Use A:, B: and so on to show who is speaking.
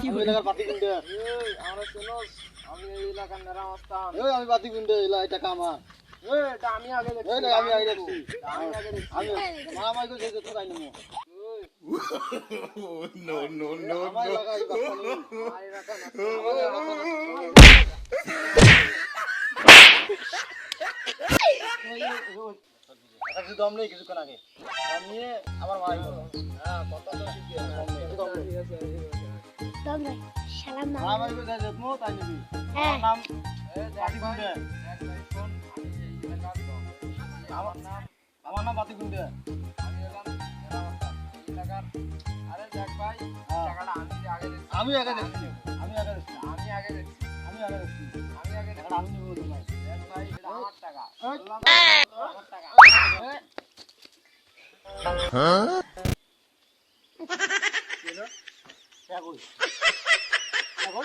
A: আমি এলাকার বাতি গুন্ডে।
B: এই আমরা শুনোস আমি এই এলাকার নেরামস্তান।
A: এই আমি বাতি গুন্ডে, এই টাকা আমার।
B: এই এটা আমি আগে দেখছি।
A: এই আমি আগে দেখছি।
B: আমি আগে দেখছি।
A: আমি মারামারি করে যেতে তো গাই নেবো।
B: ওই
C: No, no, no,
A: আমার
C: no.
A: এলাকায় বাচ্চা নেই।
B: আর এলাকা না।
A: একটা কিছু দম নেই কিছুক্ষণ আগে। দম নিয়ে আমার মারি বলো।
B: হ্যাঁ কথা তো ঠিকই আছে।
A: দম নেই।
B: ঠিক আছে, ঠিক আছে।
D: দম নাই সালাম না
A: মারামারি করে যাই যেত তাই নিবি।
D: হ্যাঁ
A: আমার নাম
B: এই
A: বাতি
B: দেখ ভাই,
A: গুন্ডে।
B: দেখ ভাই শোন, আমি এই এলাকার লোক। আমার নাম
A: আমার নাম বাতি গুন্ডে।
B: আমি এলাম নেরামস্তান। এই এলাকার আরে দেখ ভাই
A: হ্যাঁ।
B: টাকাটা আমি আগে দেখছি।
A: আমি আগে দেখছি। আমি আগে দেখছি।
B: আমি আগে দেখছি।
A: আমি আগে দেখছি।
B: আমি আগে দেখছি।
A: টাকাটা আমি নিবো বলতে ভাই।
B: দেখ ভাই এটা আমার টাকা।
A: এই।
B: বললাম না, আমার টাকা।
A: দেখো। দেখো।